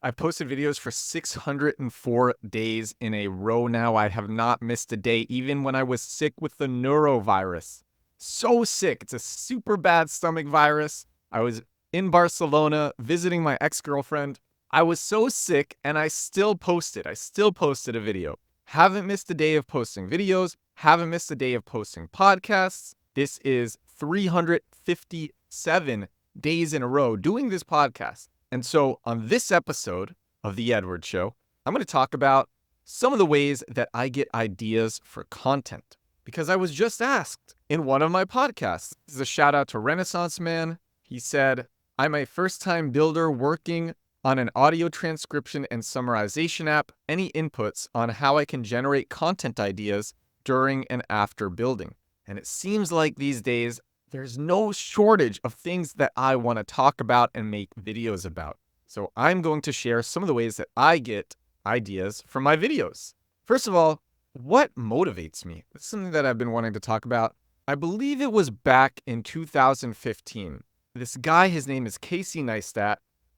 I've posted videos for 604 days in a row now. I have not missed a day, even when I was sick with the neurovirus. So sick. It's a super bad stomach virus. I was in Barcelona visiting my ex-girlfriend. I was so sick and I still posted. I still posted a video. Haven't missed a day of posting videos. Haven't missed a day of posting podcasts. This is 357 days in a row doing this podcast. And so on this episode of The Edward Show, I'm going to talk about some of the ways that I get ideas for content. Because I was just asked in one of my podcasts. This is a shout out to Renaissance Man. He said, I'm a first-time builder working on an audio transcription and summarization app. Any inputs on how I can generate content ideas during and after building? And it seems like these days, there's no shortage of things that I want to talk about and make videos about. So I'm going to share some of the ways that I get ideas from my videos. First of all, what motivates me? This is something that I've been wanting to talk about. I believe it was back in 2015. This guy, his name is Casey Neistat.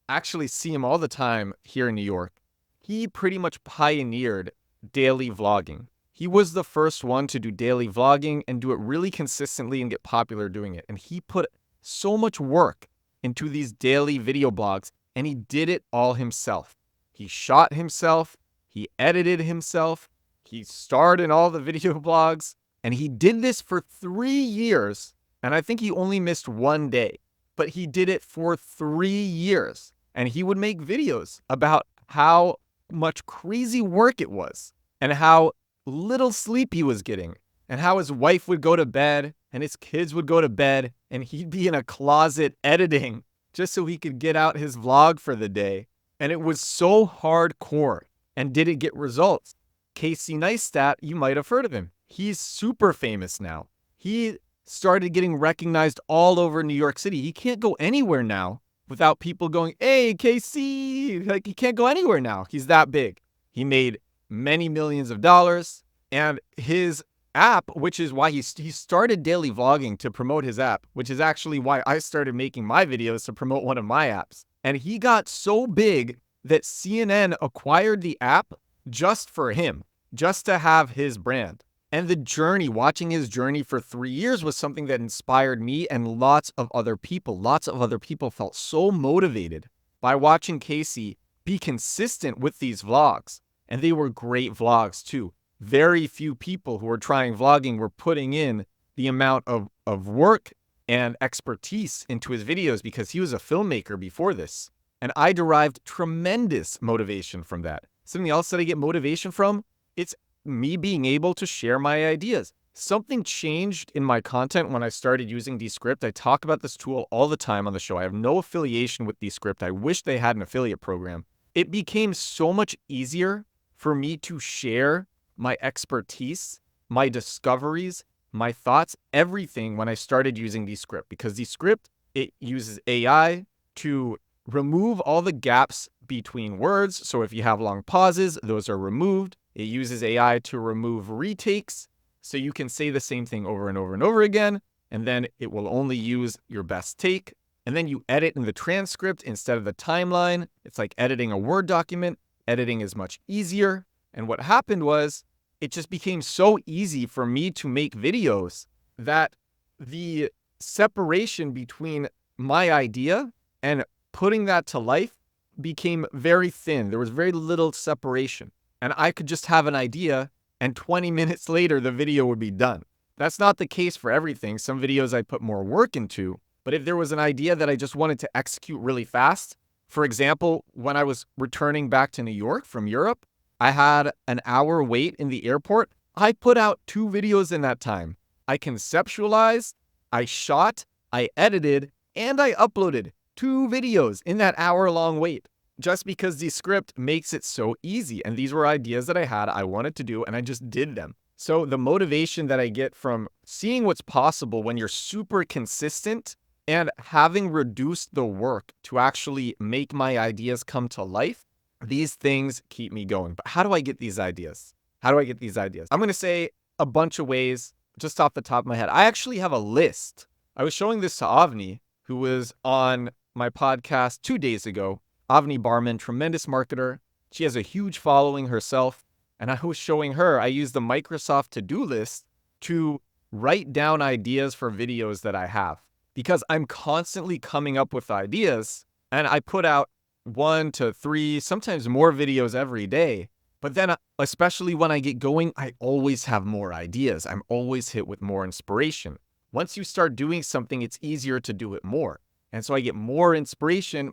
I actually see him all the time here in New York. He pretty much pioneered daily vlogging. He was the first one to do daily vlogging and do it really consistently and get popular doing it. And he put so much work into these daily video blogs, and he did it all himself. He shot himself, he edited himself, he starred in all the video blogs, and he did this for 3 years. And I think he only missed one day, but he did it for 3 years. And he would make videos about how much crazy work it was and how little sleep he was getting, and how his wife would go to bed and his kids would go to bed and he'd be in a closet editing just so he could get out his vlog for the day. And it was so hardcore and didn't get results. Casey Neistat, you might have heard of him. He's super famous now. He started getting recognized all over New York City. He can't go anywhere now without people going, hey, Casey. Like, he can't go anywhere now. He's that big. He made many millions of dollars, and his app, which is why he started daily vlogging to promote his app, which is actually why I started making my videos to promote one of my apps. And he got so big that CNN acquired the app just for him, just to have his brand. And the journey, watching his journey for 3 years was something that inspired me and lots of other people. Lots of other people felt so motivated by watching Casey be consistent with these vlogs. And they were great vlogs too. Very few people who were trying vlogging were putting in the amount of work and expertise into his videos because he was a filmmaker before this. And I derived tremendous motivation from that. Something else that I get motivation from, it's me being able to share my ideas. Something changed in my content when I started using Descript. I talk about this tool all the time on the show. I have no affiliation with Descript. I wish they had an affiliate program. It became so much easier for me to share my expertise, my discoveries, my thoughts, everything when I started using Descript. Because Descript, it uses AI to remove all the gaps between words. So if you have long pauses, those are removed. It uses AI to remove retakes. So you can say the same thing over and over and over again, and then it will only use your best take. And then you edit in the transcript instead of the timeline. It's like editing a Word document. Editing is much easier. And what happened was it just became so easy for me to make videos that the separation between my idea and putting that to life became very thin. There was very little separation. And I could just have an idea and 20 minutes later, the video would be done. That's not the case for everything. Some videos I put more work into. But if there was an idea that I just wanted to execute really fast, for example, when I was returning back to New York from Europe, I had an hour wait in the airport. I put out 2 videos in that time. I conceptualized, I shot, I edited, and I uploaded 2 videos in that hour-long wait. Just because Descript makes it so easy. And these were ideas that I had, I wanted to do, and I just did them. So the motivation that I get from seeing what's possible when you're super consistent and having reduced the work to actually make my ideas come to life, these things keep me going. But how do I get these ideas? How do I get these ideas? I'm going to say a bunch of ways just off the top of my head. I actually have a list. I was showing this to Avni, who was on my podcast 2 days ago. Avni Barman, tremendous marketer. She has a huge following herself. And I was showing her, I use the Microsoft to-do list to write down ideas for videos that I have. Because I'm constantly coming up with ideas, and I put out 1 to 3, sometimes more videos every day. But then, especially when I get going, I always have more ideas. I'm always hit with more inspiration. Once you start doing something, it's easier to do it more. And so I get more inspiration,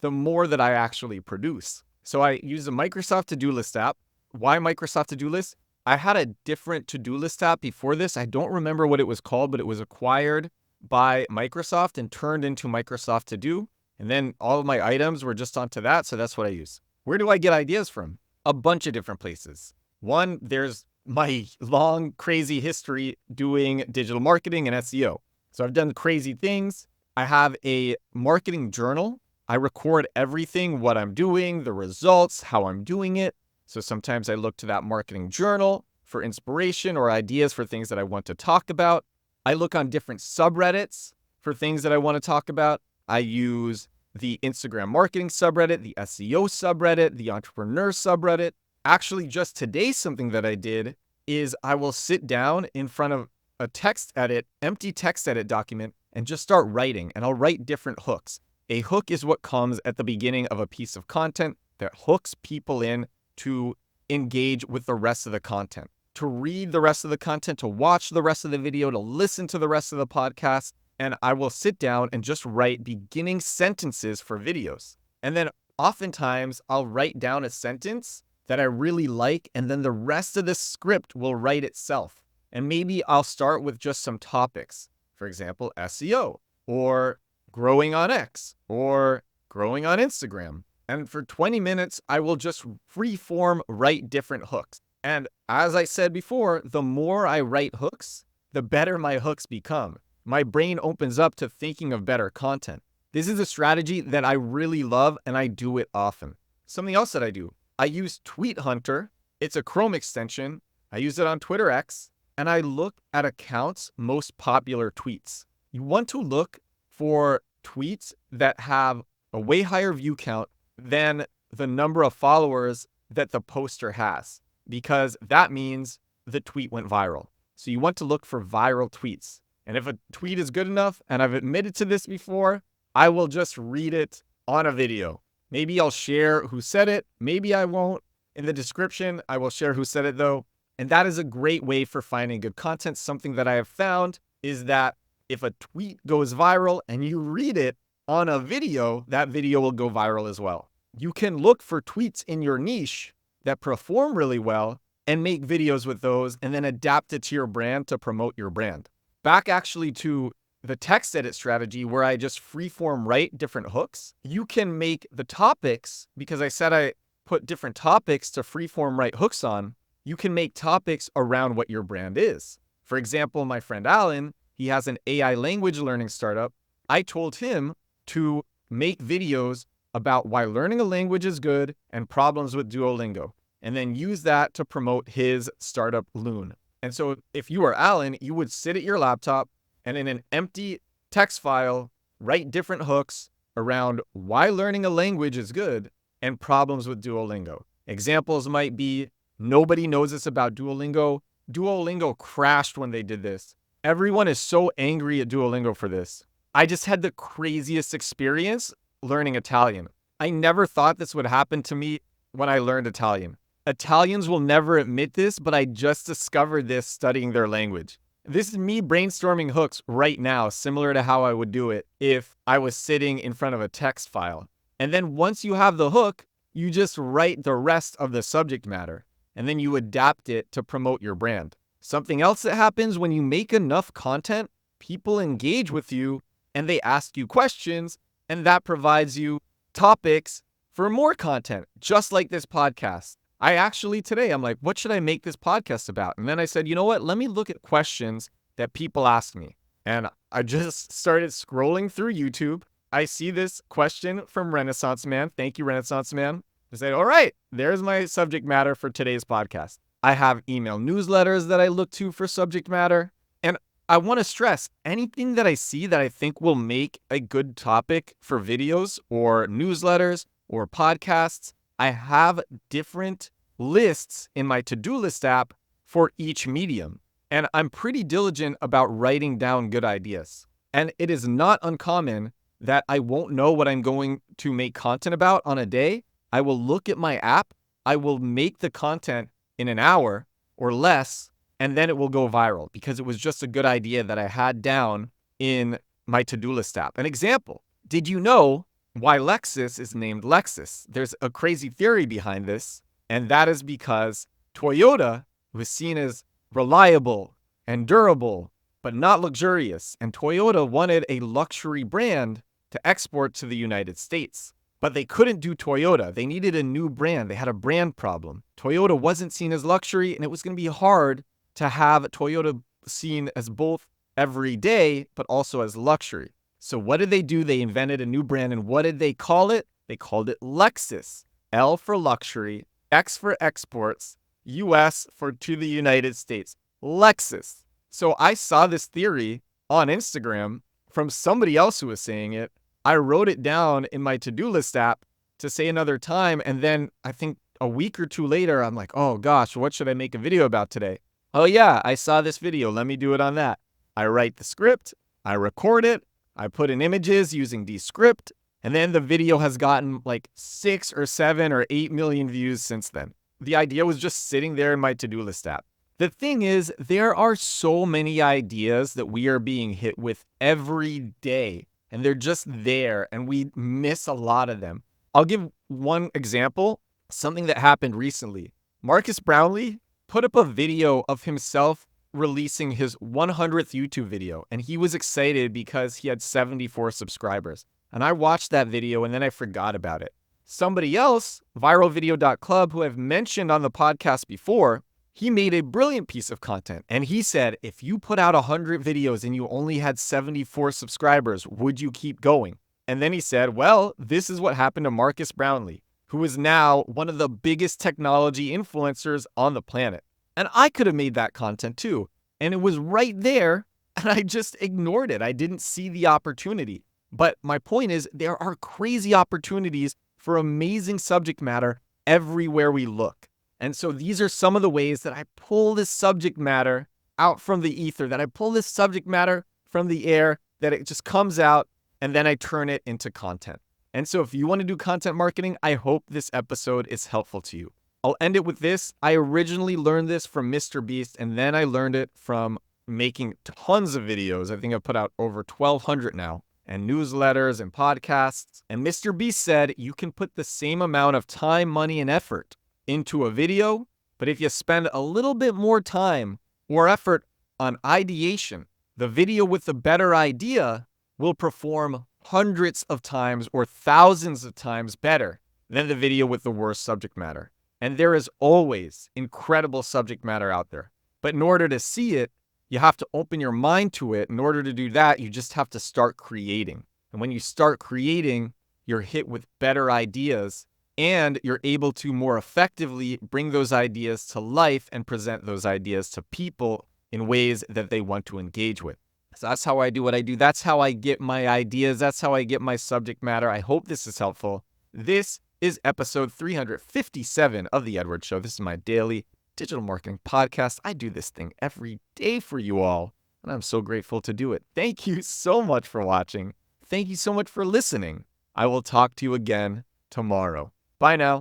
the more that I actually produce. So I use the Microsoft To-Do List app. Why Microsoft To-Do List? I had a different to-do list app before this. I don't remember what it was called, but it was acquired by Microsoft and turned into Microsoft To Do. And then all of my items were just onto that. So that's what I use. Where do I get ideas from? A bunch of different places. One, there's my long, crazy history doing digital marketing and SEO. So I've done crazy things. I have a marketing journal. I record everything, what I'm doing, the results, how I'm doing it. So sometimes I look to that marketing journal for inspiration or ideas for things that I want to talk about. I look on different subreddits for things that I want to talk about. I use the Instagram marketing subreddit, the SEO subreddit, the entrepreneur subreddit. Actually, just today, something that I did is I will sit down in front of a empty text edit document and just start writing, and I'll write different hooks. A hook is what comes at the beginning of a piece of content that hooks people in to engage with the rest of the content, to read the rest of the content, to watch the rest of the video, to listen to the rest of the podcast. And I will sit down and just write beginning sentences for videos. And then oftentimes I'll write down a sentence that I really like, and then the rest of the script will write itself. And maybe I'll start with just some topics. For example, SEO, or growing on X, or growing on Instagram. And for 20 minutes, I will just free-form write different hooks. And as I said before, the more I write hooks, the better my hooks become. My brain opens up to thinking of better content. This is a strategy that I really love, and I do it often. Something else that I do, I use Tweet Hunter. It's a Chrome extension. I use it on Twitter X, and I look at accounts' most popular tweets. You want to look for tweets that have a way higher view count than the number of followers that the poster has, because that means the tweet went viral. So you want to look for viral tweets. And if a tweet is good enough, and I've admitted to this before, I will just read it on a video. Maybe I'll share who said it. Maybe I won't. In the description, I will share who said it though. And that is a great way for finding good content. Something that I have found is that if a tweet goes viral and you read it on a video, that video will go viral as well. You can look for tweets in your niche that perform really well and make videos with those and then adapt it to your brand to promote your brand. Back actually to the text edit strategy where I just freeform write different hooks. You can make the topics, because I said I put different topics to freeform write hooks on, you can make topics around what your brand is. For example, my friend Alan, he has an AI language learning startup. I told him to make videos about why learning a language is good and problems with Duolingo, and then use that to promote his startup Loon. And so if you are Alan, you would sit at your laptop and in an empty text file, write different hooks around why learning a language is good and problems with Duolingo. Examples might be, nobody knows this about Duolingo. Duolingo crashed when they did this. Everyone is so angry at Duolingo for this. I just had the craziest experience learning Italian. I never thought this would happen to me when I learned Italian. Italians will never admit this, but I just discovered this studying their language. This is me brainstorming hooks right now, similar to how I would do it if I was sitting in front of a text file. And then once you have the hook, you just write the rest of the subject matter, and then you adapt it to promote your brand. Something else that happens when you make enough content, people engage with you and they ask you questions, and that provides you topics for more content, just like this podcast. I actually today, I'm like, what should I make this podcast about? And then I said, you know what? Let me look at questions that people ask me. And I just started scrolling through YouTube. I see this question from Renaissance Man. Thank you, Renaissance Man. I said, all right, there's my subject matter for today's podcast. I have email newsletters that I look to for subject matter. And I want to stress anything that I see that I think will make a good topic for videos or newsletters or podcasts. I have different lists in my to-do list app for each medium. And I'm pretty diligent about writing down good ideas. And it is not uncommon that I won't know what I'm going to make content about on a day. I will look at my app. I will make the content in an hour or less, and then it will go viral because it was just a good idea that I had down in my to-do list app. An example, did you know why Lexus is named Lexus? There's a crazy theory behind this, and that is because Toyota was seen as reliable and durable, but not luxurious. And Toyota wanted a luxury brand to export to the United States. But they couldn't do Toyota. They needed a new brand. They had a brand problem. Toyota wasn't seen as luxury, and it was going to be hard to have Toyota seen as both everyday, but also as luxury. So what did they do? They invented a new brand, and what did they call it? They called it Lexus. L for luxury, X for exports, US for to the United States. Lexus. So I saw this theory on Instagram from somebody else who was saying it. I wrote it down in my to-do list app to say another time. And then I think a week or two later, I'm like, oh gosh, what should I make a video about today? Oh yeah, I saw this video. Let me do it on that. I write the script, I record it, I put in images using Descript, and then the video has gotten like 6 or 7 or 8 million views since then. The idea was just sitting there in my to-do list app. The thing is, there are so many ideas that we are being hit with every day. And they're just there, and we miss a lot of them. I'll give one example, something that happened recently. Marcus Brownlee put up a video of himself releasing his 100th YouTube video, and he was excited because he had 74 subscribers. And I watched that video, and then I forgot about it. Somebody else, viralvideo.club, who I've mentioned on the podcast before, he made a brilliant piece of content, and he said, if you put out 100 videos and you only had 74 subscribers, would you keep going? And then he said, well, this is what happened to Marcus Brownlee, who is now one of the biggest technology influencers on the planet. And I could have made that content too. And it was right there, and I just ignored it. I didn't see the opportunity. But my point is, there are crazy opportunities for amazing subject matter everywhere we look. And so these are some of the ways that I pull this subject matter out from the ether, that I pull this subject matter from the air, that it just comes out, and then I turn it into content. And so if you want to do content marketing, I hope this episode is helpful to you. I'll end it with this. I originally learned this from Mr. Beast, and then I learned it from making tons of videos. I think I've put out over 1,200 now, and newsletters and podcasts. And Mr. Beast said you can put the same amount of time, money, and effort into a video, but if you spend a little bit more time or effort on ideation, the video with the better idea will perform hundreds of times or thousands of times better than the video with the worst subject matter. And there is always incredible subject matter out there. But in order to see it, you have to open your mind to it. In order to do that, you just have to start creating. And when you start creating, you're hit with better ideas, and you're able to more effectively bring those ideas to life and present those ideas to people in ways that they want to engage with. So that's how I do what I do. That's how I get my ideas. That's how I get my subject matter. I hope this is helpful. This is episode 357 of The Edward Show. This is my daily digital marketing podcast. I do this thing every day for you all, and I'm so grateful to do it. Thank you so much for watching. Thank you so much for listening. I will talk to you again tomorrow. Bye now.